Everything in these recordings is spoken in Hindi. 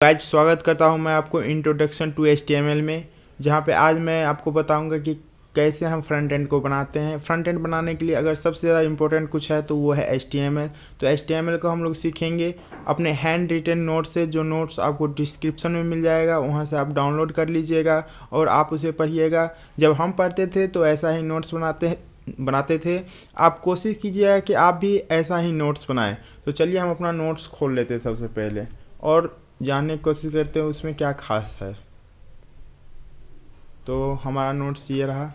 गाइज स्वागत करता हूं मैं आपको इंट्रोडक्शन टू HTML में, जहां पे आज मैं आपको बताऊंगा कि कैसे हम फ्रंट एंड को बनाते हैं। फ्रंट एंड बनाने के लिए अगर सबसे ज़्यादा इंपॉर्टेंट कुछ है तो वो है HTML। तो HTML को हम लोग सीखेंगे अपने हैंड रिटन नोट्स से, जो नोट्स आपको डिस्क्रिप्शन में मिल जाएगा, वहाँ से आप डाउनलोड कर लीजिएगा और आप उसे पढ़िएगा। जब हम पढ़ते थे तो ऐसा ही नोट्स बनाते थे। आप कोशिश कीजिएगा कि आप भी ऐसा ही नोट्स बनाएं। तो चलिए हम अपना नोट्स खोल लेते हैं सबसे पहले और जानने की कोशिश करते हैं उसमें क्या खास है। तो हमारा नोट्स ये रहा।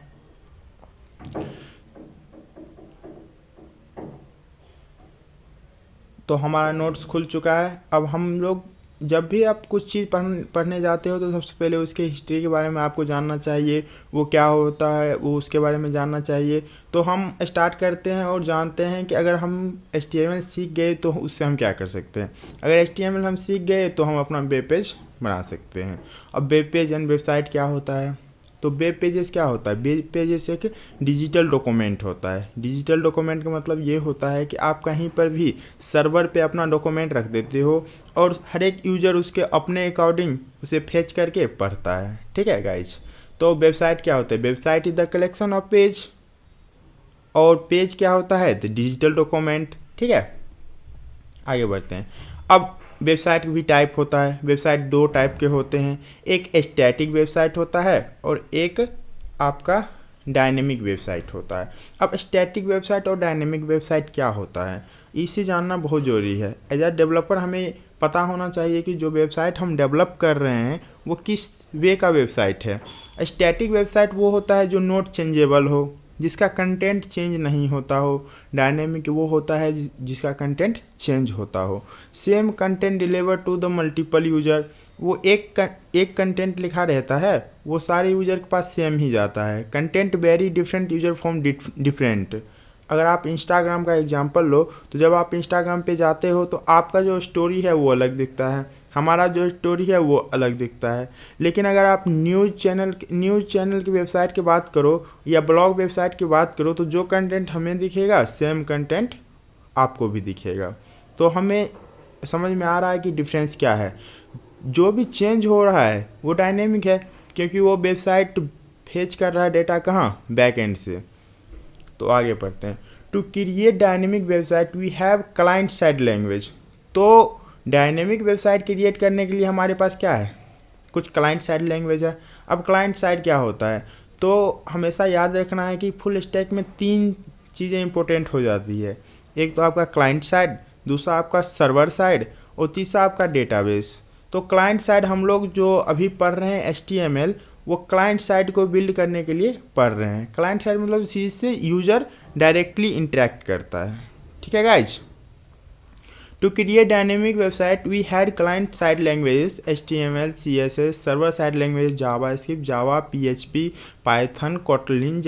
तो हमारा नोट्स खुल चुका है। अब हम लोग जब भी आप कुछ चीज़ पढ़ने जाते हो तो सबसे पहले उसके हिस्ट्री के बारे में आपको जानना चाहिए, वो क्या होता है वो उसके बारे में जानना चाहिए। तो हम स्टार्ट करते हैं और जानते हैं कि अगर हम HTML सीख गए तो उससे हम क्या कर सकते हैं। अगर HTML हम सीख गए तो हम अपना वेब पेज बना सकते हैं। अब वेब पेज एंड वेबसाइट क्या होता है? तो वेब पेजेस क्या होता है? वेब पेजेस एक डिजिटल डॉक्यूमेंट होता है। डिजिटल डॉक्यूमेंट का मतलब ये होता है कि आप कहीं पर भी सर्वर पे अपना डॉक्यूमेंट रख देते हो और हर एक यूज़र उसके अपने अकॉर्डिंग उसे फेच करके पढ़ता है। ठीक है गाइज। तो वेबसाइट क्या होता है? Website is the collection of page, और पेज क्या होता है? The digital document. ठीक है, आगे बढ़ते हैं। अब वेबसाइट भी टाइप होता है। वेबसाइट दो टाइप के होते हैं, एक स्टैटिक वेबसाइट होता है और एक आपका डायनेमिक वेबसाइट होता है। अब स्टैटिक वेबसाइट और डायनेमिक वेबसाइट क्या होता है, इसे जानना बहुत ज़रूरी है। एज अ डेवलपर हमें पता होना चाहिए कि जो वेबसाइट हम डेवलप कर रहे हैं वो किस वे का वेबसाइट है। स्टैटिक वेबसाइट वो होता है जो नॉट चेंजेबल हो, जिसका कंटेंट चेंज नहीं होता हो। डायनेमिक वो होता है जिसका कंटेंट चेंज होता हो। Same content deliver to the multiple user, वो एक कंटेंट लिखा रहता है, वो सारे यूजर के पास सेम ही जाता है। Content very different user from different. अगर आप इंस्टाग्राम का एग्जांपल लो तो जब आप इंस्टाग्राम पे जाते हो तो आपका जो स्टोरी है वो अलग दिखता है, हमारा जो स्टोरी है वो अलग दिखता है। लेकिन अगर आप न्यूज़ चैनल की वेबसाइट की बात करो या ब्लॉग वेबसाइट की बात करो तो जो कंटेंट हमें दिखेगा सेम कंटेंट आपको भी दिखेगा। तो हमें समझ में आ रहा है कि डिफरेंस क्या है। जो भी चेंज हो रहा है वो डायनेमिक है, क्योंकि वो वेबसाइट फेच कर रहा है डेटा कहाँ? बैक एंड से। तो आगे पढ़ते हैं। To create dynamic website we have client side language. तो डायनेमिक वेबसाइट क्रिएट करने के लिए हमारे पास क्या है? कुछ क्लाइंट साइड लैंग्वेज है। अब क्लाइंट साइड क्या होता है? तो हमेशा याद रखना है कि फुल स्टैक में तीन चीज़ें इंपॉर्टेंट हो जाती है। एक तो आपका क्लाइंट साइड, दूसरा आपका सर्वर साइड और तीसरा आपका डेटाबेस। तो क्लाइंट साइड हम लोग जो अभी पढ़ रहे हैं HTML, वो क्लाइंट साइड को बिल्ड करने के लिए पढ़ रहे हैं। क्लाइंट साइड मतलब चीज़ से यूज़र डायरेक्टली इंटरेक्ट करता है। ठीक है guys. To create dynamic website, we had client-side languages HTML, CSS, server-side languages JavaScript, Java, PHP, Python, Kotlin,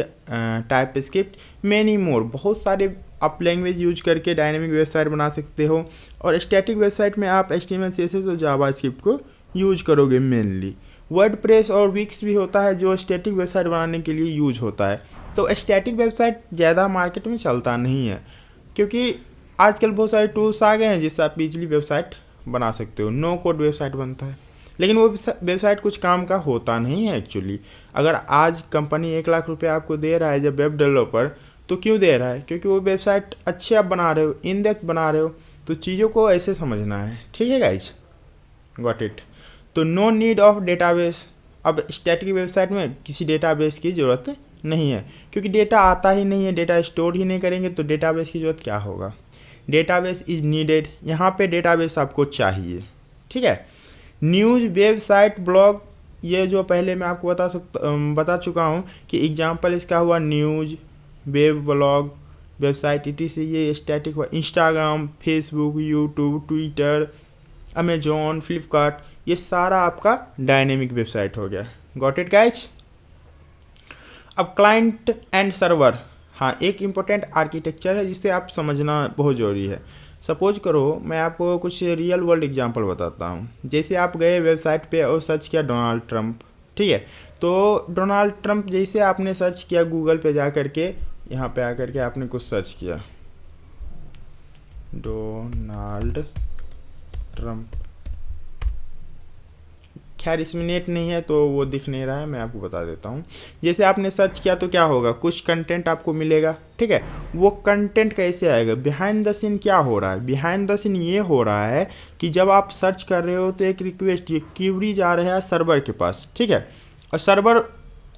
TypeScript, many more। बहुत सारे आप लैंग्वेज यूज करके डायनेमिक वेबसाइट बना सकते हो। और स्टैटिक वेबसाइट में आप HTML, CSS और JavaScript को यूज करोगे मेनली। वर्डप्रेस और विक्स भी होता है जो स्टैटिक वेबसाइट बनाने के लिए यूज होता है। तो स्टैटिक वेबसाइट ज़्यादा मार्केट में चलता नहीं है, क्योंकि आजकल बहुत सारे टूल्स आ गए हैं जिससे आप इजीली वेबसाइट बना सकते हो। नो कोड वेबसाइट बनता है, लेकिन वो वेबसाइट कुछ काम का होता नहीं है एक्चुअली। अगर आज कंपनी 1 लाख रुपये आपको दे रहा है जब वेब डेवलपर, तो क्यों दे रहा है? क्योंकि वो वेबसाइट अच्छे आप बना रहे हो, इन डेप्थ बना रहे हो। तो चीज़ों को ऐसे समझना है। ठीक है गाइज, गॉट इट। तो नो नीड ऑफ डेटाबेस। अब स्टैटिक वेबसाइट में किसी डेटाबेस की ज़रूरत नहीं है, क्योंकि डेटा आता ही नहीं है, डेटा स्टोर ही नहीं करेंगे तो डेटाबेस की ज़रूरत क्या होगा। डेटाबेस इज़ नीडेड, यहाँ पे डेटाबेस आपको चाहिए। ठीक है। न्यूज़, वेबसाइट, ब्लॉग, ये जो पहले मैं आपको बता चुका हूँ कि एग्जांपल इसका हुआ news, web, blog, website etc। ये स्टैटिक हुआ। Instagram, Facebook, YouTube, Twitter, Amazon, Flipkart, ये सारा आपका डायनेमिक वेबसाइट हो गया। Got it guys. अब क्लाइंट एंड सर्वर, हाँ, एक इम्पोर्टेंट आर्किटेक्चर है जिसे आप समझना बहुत ज़रूरी है। सपोज करो मैं आपको कुछ रियल वर्ल्ड एग्जांपल बताता हूँ। जैसे आप गए वेबसाइट पे और सर्च किया डोनाल्ड ट्रंप, ठीक है। तो डोनाल्ड ट्रंप जैसे आपने सर्च किया गूगल पे जा करके, यहाँ पे आकर के आपने कुछ सर्च किया डोनाल्ड ट्रंप, खैर इसमें नेट नहीं है तो वो दिख नहीं रहा है, मैं आपको बता देता हूँ। जैसे आपने सर्च किया तो क्या होगा, कुछ कंटेंट आपको मिलेगा, ठीक है। वो कंटेंट कैसे आएगा, बिहाइंड द सीन क्या हो रहा है, बिहाइंड द सीन ये हो रहा है कि जब आप सर्च कर रहे हो तो एक रिक्वेस्ट, ये क्यूरी जा रहा है सर्वर के पास, ठीक है, और सर्वर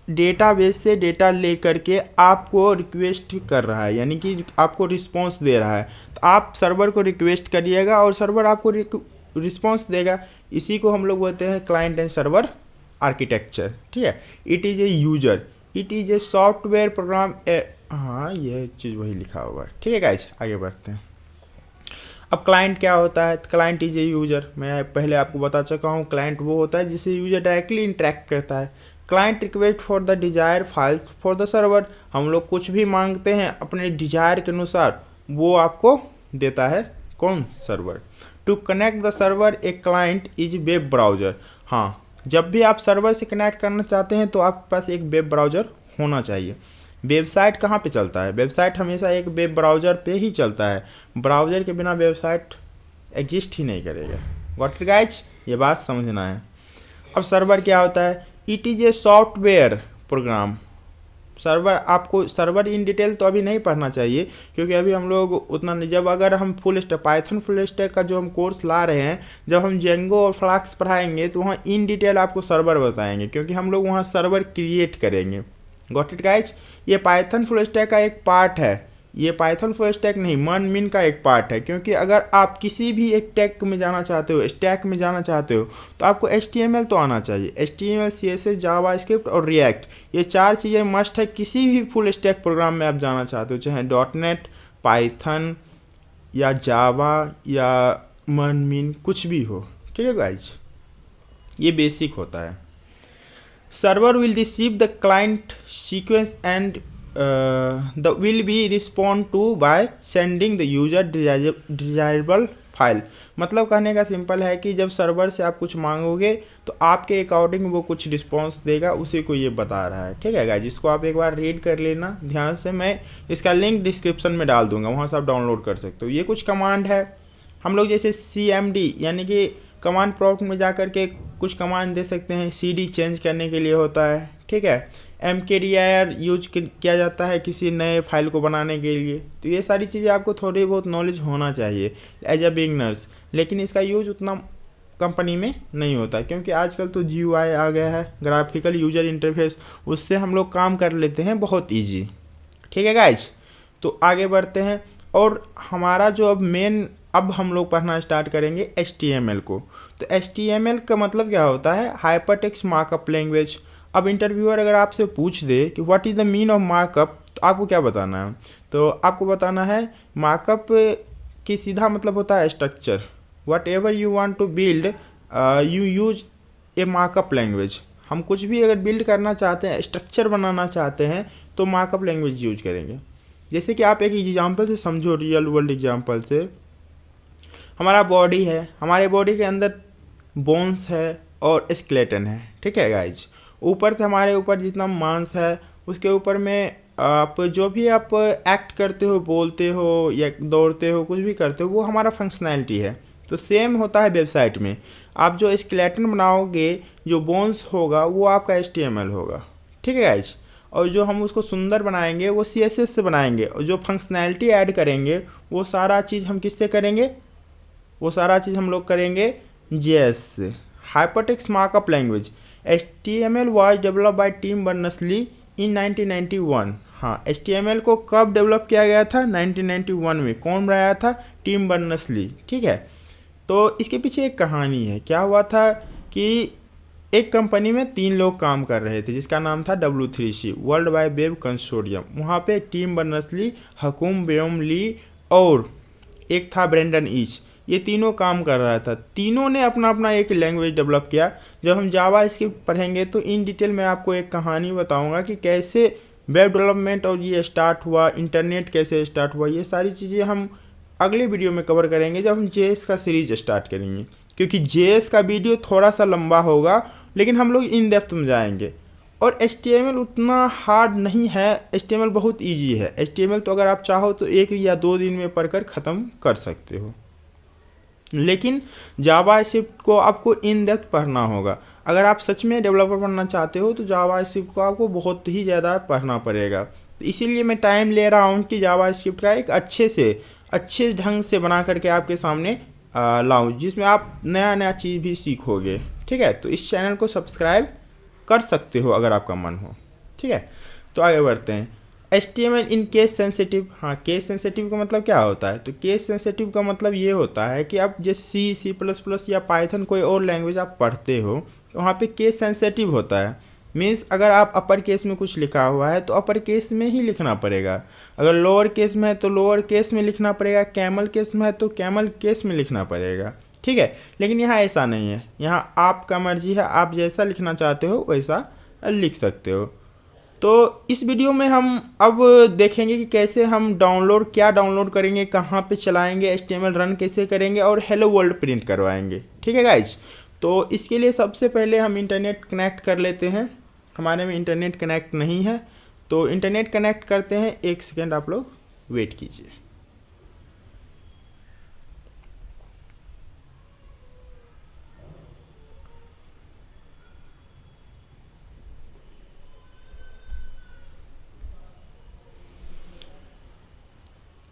डेटाबेस से डेटा ले करके आपको रिक्वेस्ट कर रहा है, यानी कि आपको रिस्पॉन्स दे रहा है। तो आप सर्वर को रिक्वेस्ट करिएगा और सर्वर आपको रिस्पॉन्स देगा। इसी को हम लोग बोलते हैं क्लाइंट एंड सर्वर आर्किटेक्चर, ठीक है। It is a user, it is a software program, हाँ ये चीज़ वही लिखा हुआ है, ठीक है गाइज। आगे बढ़ते हैं। अब क्लाइंट क्या होता है, क्लाइंट इज ए यूजर, मैं पहले आपको बता चुका हूँ। क्लाइंट वो होता है जिससे यूजर डायरेक्टली इंटरेक्ट करता है। Client request for the desire files for the server, हम लोग कुछ भी मांगते हैं अपने डिजायर के अनुसार वो आपको देता है कौन, server. To connect the server a client is web browser, हाँ जब भी आप सर्वर से कनेक्ट करना चाहते हैं तो आपके पास एक वेब ब्राउज़र होना चाहिए। वेबसाइट कहाँ पे चलता है, वेबसाइट हमेशा एक वेब ब्राउज़र पे ही चलता है, ब्राउज़र के बिना वेबसाइट एग्जिस्ट ही नहीं करेगा। गॉट इट गाइज, ये बात समझना है। अब सर्वर क्या होता है, it is a software program. Server आपको सर्वर इन डिटेल तो अभी नहीं पढ़ना चाहिए क्योंकि अभी हम लोग उतना नहीं, जब अगर हम full stack Python full stack का जो हम कोर्स ला रहे हैं, जब हम जेंगो और फ्लास्क पढ़ाएंगे तो वहाँ इन डिटेल आपको सर्वर बताएंगे क्योंकि हम लोग वहाँ सर्वर क्रिएट करेंगे। गॉट इट गाइज, ये पाइथन फुल स्टैक का एक पार्ट है, ये पाइथन फुल स्टैक नहीं मन मिन का एक पार्ट है। क्योंकि अगर आप किसी भी एक टैग में जाना चाहते हो, स्टैक में जाना चाहते हो तो आपको HTML तो आना चाहिए। HTML, CSS, जावास्क्रिप्ट और रिएक्ट, ये 4 चीज़ें मस्ट है किसी भी फुल स्टैक प्रोग्राम में आप जाना चाहते हो, चाहे .NET, पाइथन या जावा या मन मिन कुछ भी हो, ठीक है गाइज, ये बेसिक होता है। Server will receive the client sequence and the will be respond to by sending the user desirable file। मतलब कहने का सिंपल है कि जब सर्वर से आप कुछ मांगोगे तो आपके अकॉर्डिंग वो कुछ रिस्पॉन्स देगा, उसी को ये बता रहा है, ठीक है गाइस। इसको आप एक बार रीड कर लेना ध्यान से, मैं इसका लिंक डिस्क्रिप्शन में डाल दूंगा, वहाँ से आप डाउनलोड कर सकते हो। ये कुछ कमांड है, हम लोग जैसे CMD यानी कि कमांड प्रॉम्प्ट में जा कर के कुछ कमांड दे सकते हैं, CD चेंज करने के लिए होता है, ठीक है। mkdir यूज किया जाता है किसी नए फाइल को बनाने के लिए। तो ये सारी चीज़ें आपको थोड़ी बहुत नॉलेज होना चाहिए एज अ बिगनर्स, लेकिन इसका यूज उतना कंपनी में नहीं होता क्योंकि आजकल तो GUI आ गया है, ग्राफिकल यूजर इंटरफेस, उससे हम लोग काम कर लेते हैं बहुत ईजी, ठीक है गाइज। तो आगे बढ़ते हैं और हमारा जो अब हम लोग पढ़ना स्टार्ट करेंगे HTML को। तो HTML का मतलब क्या होता है, हाइपरटेक्स्ट मार्कअप लैंग्वेज। अब इंटरव्यूअर अगर आपसे पूछ दे कि what is the mean of markup, तो आपको क्या बताना है, तो आपको बताना है मार्कअप की सीधा मतलब होता है structure. Whatever you want to build you use a markup language. हम कुछ भी अगर बिल्ड करना चाहते हैं, स्ट्रक्चर बनाना चाहते हैं तो मार्कअप लैंग्वेज यूज करेंगे। जैसे कि आप एक एग्जाम्पल से समझो, रियल वर्ल्ड एग्जाम्पल से, हमारा बॉडी है, हमारे बॉडी के अंदर बोन्स है और स्केलेटन है, ठीक है गाइज। ऊपर से हमारे ऊपर जितना मांस है उसके ऊपर में आप जो भी आप एक्ट करते हो, बोलते हो या दौड़ते हो, कुछ भी करते हो, वो हमारा फंक्शनैलिटी है। तो सेम होता है वेबसाइट में, आप जो स्केलेटन बनाओगे, जो बोन्स होगा वो आपका HTML होगा, ठीक है गाइज। और जो हम उसको सुंदर बनाएंगे वो CSS से बनाएंगे, और जो फंक्शनैलिटी ऐड करेंगे वो सारा चीज़ हम किससे करेंगे, वो सारा चीज़ हम लोग करेंगे JS से। Hypertext markup language HTML was develop by Tim Berners Lee in 1991। हाँ, HTML को कब डेवलप किया गया था, 1991 में। कौन बनाया था, टिम बर्नर्स-ली, ठीक है। तो इसके पीछे एक कहानी है। क्या हुआ था कि एक कंपनी में 3 लोग काम कर रहे थे जिसका नाम था W3C, world wide web consortium. वहाँ पे टिम बर्नर्स-ली, हकुम बेयोम-ली और एक था ब्रेंडन ईच, ये तीनों काम कर रहा था। तीनों ने अपना अपना एक लैंग्वेज डेवलप किया। जब हम जावास्क्रिप्ट पढ़ेंगे तो इन डिटेल में आपको एक कहानी बताऊंगा कि कैसे वेब डेवलपमेंट और ये स्टार्ट हुआ, इंटरनेट कैसे स्टार्ट हुआ। ये सारी चीज़ें हम अगले वीडियो में कवर करेंगे जब हम JS का सीरीज स्टार्ट करेंगे, क्योंकि JS का वीडियो थोड़ा सा लंबा होगा लेकिन हम लोग इन डेप्थ में जाएंगे। और HTML उतना हार्ड नहीं है, HTML बहुत ईजी है। HTML तो अगर आप चाहो तो 1 या 2 दिन में पढ़कर ख़त्म कर सकते हो, लेकिन जावास्क्रिप्ट को आपको इन डेप्थ पढ़ना होगा। अगर आप सच में डेवलपर बनना चाहते हो तो जावास्क्रिप्ट को आपको बहुत ही ज़्यादा पढ़ना पड़ेगा। तो इसीलिए मैं टाइम ले रहा हूँ कि जावास्क्रिप्ट का एक अच्छे ढंग से बना करके आपके सामने लाऊं, जिसमें आप नया नया चीज़ भी सीखोगे। ठीक है, तो इस चैनल को सब्सक्राइब कर सकते हो अगर आपका मन हो। ठीक है, तो आगे बढ़ते हैं। HTML in case sensitive. हाँ, केस सेंसिटिव का मतलब क्या होता है? तो केस सेंसिटिव का मतलब ये होता है कि आप जैसे C++ या पाइथन कोई और लैंग्वेज आप पढ़ते हो तो वहाँ पे केस सेंसिटिव होता है। मीन्स अगर आप अपर केस में कुछ लिखा हुआ है तो अपर केस में ही लिखना पड़ेगा, अगर लोअर केस में है तो लोअर केस में लिखना पड़ेगा, कैमल केस में है तो कैमल केस में लिखना पड़ेगा। ठीक है, लेकिन यहाँ ऐसा नहीं है, यहाँ आपका मर्जी है, आप जैसा लिखना चाहते हो वैसा लिख सकते हो। तो इस वीडियो में हम अब देखेंगे कि कैसे हम क्या डाउनलोड करेंगे, कहाँ पे चलाएंगे, HTML रन कैसे करेंगे और हेलो वर्ल्ड प्रिंट करवाएंगे। ठीक है गाइज, तो इसके लिए सबसे पहले हम इंटरनेट कनेक्ट कर लेते हैं। हमारे में इंटरनेट कनेक्ट नहीं है, तो इंटरनेट कनेक्ट करते हैं। 1 सेकेंड आप लोग वेट कीजिए।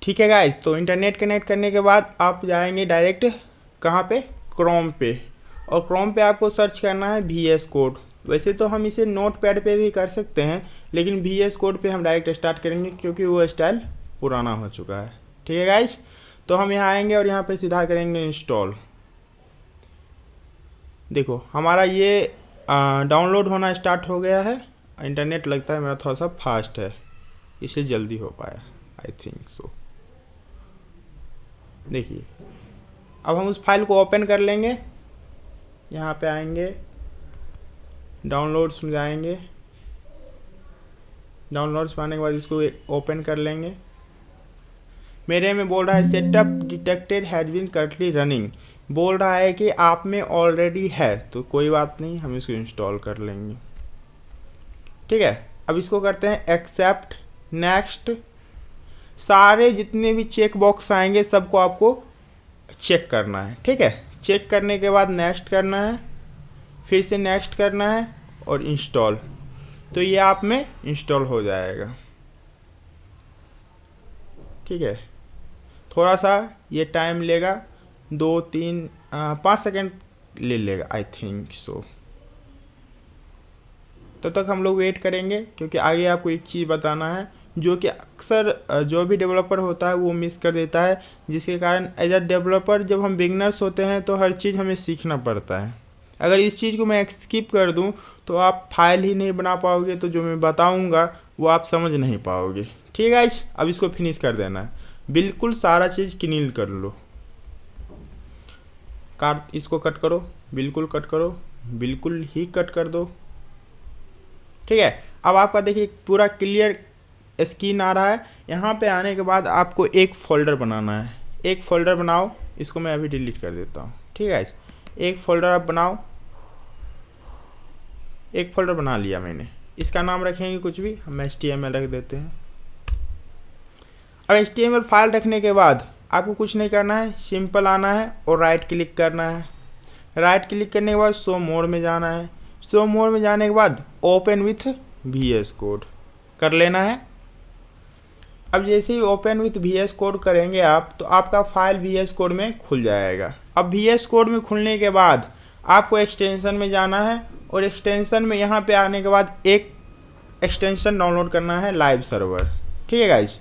ठीक है गाइज, तो इंटरनेट कनेक्ट करने के बाद आप जाएंगे डायरेक्ट कहाँ पे, क्रोम पे, और क्रोम पे आपको सर्च करना है VS कोड। वैसे तो हम इसे नोटपैड पे भी कर सकते हैं, लेकिन VS कोड पे हम डायरेक्ट स्टार्ट करेंगे क्योंकि वो स्टाइल पुराना हो चुका है। ठीक है गाइज, तो हम यहाँ आएंगे और यहाँ पे सीधा करेंगे इंस्टॉल। देखो हमारा ये डाउनलोड होना स्टार्ट हो गया है। इंटरनेट लगता है मेरा थोड़ा सा फास्ट है, इसलिए जल्दी हो पाया, आई थिंक सो। देखिए अब हम उस फाइल को ओपन कर लेंगे। यहाँ पे आएंगे, डाउनलोड्स में जाएंगे, डाउनलोड्स में आने के बाद इसको ओपन कर लेंगे। मेरे में बोल रहा है setup detected has been currently running, बोल रहा है कि आप में ऑलरेडी है, तो कोई बात नहीं, हम इसको इंस्टॉल कर लेंगे। ठीक है, अब इसको करते हैं एक्सेप्ट, नेक्स्ट। सारे जितने भी चेक बॉक्स आएंगे सबको आपको चेक करना है। ठीक है, चेक करने के बाद नेक्स्ट करना है, फिर से नेक्स्ट करना है और इंस्टॉल, तो ये आप में इंस्टॉल हो जाएगा। ठीक है, थोड़ा सा ये टाइम लेगा, 5 सेकेंड ले लेगा आई थिंक सो। तब तक हम लोग वेट करेंगे क्योंकि आगे आपको एक चीज़ बताना है जो कि अक्सर जो भी डेवलपर होता है वो मिस कर देता है, जिसके कारण एज अ डेवलपर जब हम बिगनर्स होते हैं तो हर चीज़ हमें सीखना पड़ता है। अगर इस चीज़ को मैं स्किप कर दूं तो आप फाइल ही नहीं बना पाओगे, तो जो मैं बताऊंगा वो आप समझ नहीं पाओगे। ठीक है गाइस, अब इसको फिनिश कर देना है, बिल्कुल सारा चीज़ क्लीन कर लो। इसको कट करो, बिल्कुल कट करो, बिल्कुल ही कट कर दो। ठीक है, अब आपका देखिए पूरा क्लियर स्क्रीन आ रहा है। यहाँ पे आने के बाद आपको एक फ़ोल्डर बनाना है, एक फ़ोल्डर बनाओ। इसको मैं अभी डिलीट कर देता हूँ। ठीक है, एक फ़ोल्डर आप बनाओ, एक फ़ोल्डर बना लिया मैंने। इसका नाम रखेंगे कुछ भी, हम HTML रख देते हैं। अब HTML फाइल रखने के बाद आपको कुछ नहीं करना है, सिंपल आना है और राइट क्लिक करना है। राइट क्लिक करने के बाद शो मोड में जाना है। शो मोड में जाने के बाद ओपन विथ VS कोड कर लेना है। अब जैसे ही ओपन विथ VS कोड करेंगे आप, तो आपका फाइल VS कोड में खुल जाएगा। अब VS कोड में खुलने के बाद आपको एक्सटेंशन में जाना है और एक्सटेंशन में यहाँ पे आने के बाद एक एक्सटेंशन डाउनलोड करना है, लाइव सर्वर। ठीक है गाइज,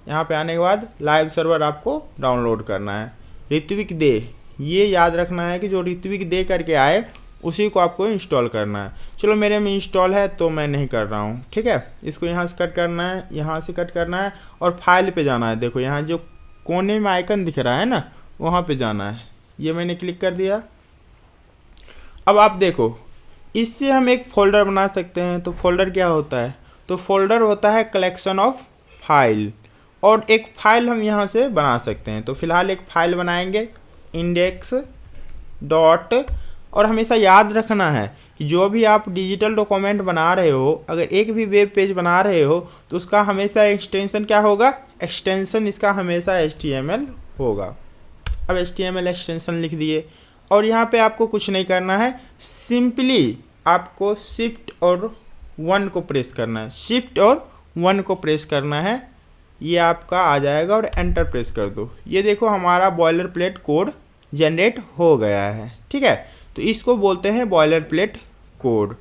यहाँ पे आने के बाद लाइव सर्वर आपको डाउनलोड करना है। ऋत्विक दे, ये याद रखना है कि जो ऋत्विक दे करके आए उसी को आपको इंस्टॉल करना है। चलो मेरे में इंस्टॉल है तो मैं नहीं कर रहा हूँ। ठीक है, इसको यहाँ से कट करना है, यहाँ से कट करना है और फाइल पे जाना है। देखो यहाँ जो कोने में आइकन दिख रहा है ना, वहाँ पे जाना है। ये मैंने क्लिक कर दिया। अब आप देखो, इससे हम एक फ़ोल्डर बना सकते हैं। तो फोल्डर क्या होता है? तो फोल्डर होता है कलेक्शन ऑफ फाइल, और एक फाइल हम यहाँ से बना सकते हैं। तो फिलहाल एक फाइल बनाएंगे, इंडेक्स डॉट, और हमेशा याद रखना है कि जो भी आप डिजिटल डॉक्यूमेंट बना रहे हो, अगर एक भी वेब पेज बना रहे हो तो उसका हमेशा एक्सटेंशन क्या होगा? एक्सटेंशन इसका हमेशा HTML होगा। अब HTML एक्सटेंशन लिख दिए और यहाँ पे आपको कुछ नहीं करना है, सिंपली आपको शिफ्ट और 1 को प्रेस करना है, शिफ्ट और 1 को प्रेस करना है, ये आपका आ जाएगा और एंटर प्रेस कर दो। ये देखो हमारा बॉयलर प्लेट कोड जनरेट हो गया है, ठीक है। तो इसको बोलते हैं बॉयलर प्लेट कोड।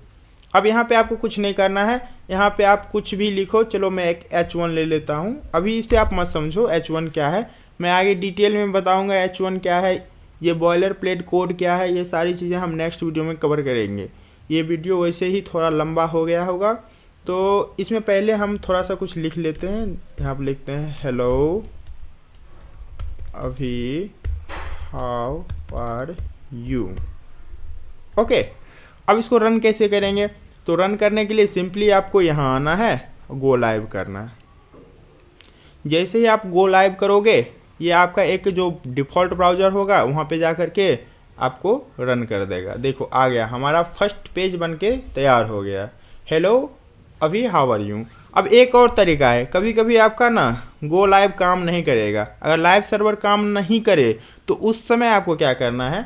अब यहाँ पे आपको कुछ नहीं करना है, यहाँ पे आप कुछ भी लिखो। चलो मैं एक H1 ले लेता हूँ। अभी इसे आप मत समझो H1 क्या है, मैं आगे डिटेल में बताऊँगा H1 क्या है, ये बॉयलर प्लेट कोड क्या है, ये सारी चीज़ें हम नेक्स्ट वीडियो में कवर करेंगे। ये वीडियो वैसे ही थोड़ा लंबा हो गया होगा, तो इसमें पहले हम थोड़ा सा कुछ लिख लेते हैं। यहाँ पर लिखते हैं हेलो अभी, हाउ आर यू। ओके, अब इसको रन कैसे करेंगे? तो रन करने के लिए सिंपली आपको यहाँ आना है, गो लाइव करना है। जैसे ही आप गो लाइव करोगे, ये आपका एक जो डिफ़ॉल्ट ब्राउज़र होगा वहाँ पे जा कर के आपको रन कर देगा। देखो आ गया, हमारा फर्स्ट पेज बन के तैयार हो गया। हेलो अभी हाउ आर यू। अब एक और तरीका है, कभी कभी आपका ना गो लाइव काम नहीं करेगा। अगर लाइव सर्वर काम नहीं करे तो उस समय आपको क्या करना है,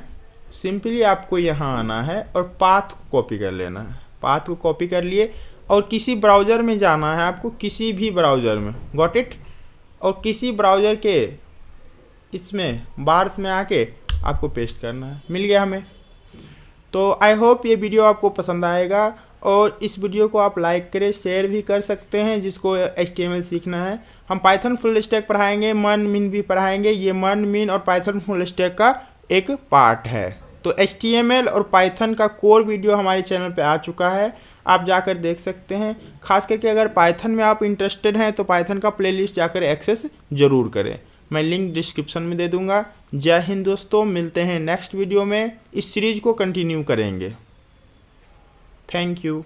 सिंपली आपको यहाँ आना है और पाथ को कॉपी कर लेना है। पाथ को कॉपी कर लिए और किसी ब्राउज़र में जाना है आपको, किसी भी ब्राउज़र में, गॉट इट। और किसी ब्राउज़र के इसमें बार्स में आके आपको पेस्ट करना है। मिल गया हमें। तो आई होप ये वीडियो आपको पसंद आएगा, और इस वीडियो को आप लाइक करें, शेयर भी कर सकते हैं जिसको HTML सीखना है। हम पाइथन फुल स्टैक पढ़ाएंगे, मन मिन भी पढ़ाएंगे। ये मन मिन और पाइथन फुल स्टैक का एक पार्ट है। तो HTML और पाइथन का कोर वीडियो हमारे चैनल पे आ चुका है, आप जाकर देख सकते हैं। खास करके अगर पाइथन में आप इंटरेस्टेड हैं तो पाइथन का प्लेलिस्ट जाकर एक्सेस ज़रूर करें, मैं लिंक डिस्क्रिप्शन में दे दूंगा। जय हिंद दोस्तों, मिलते हैं नेक्स्ट वीडियो में, इस सीरीज को कंटिन्यू करेंगे। Thank you.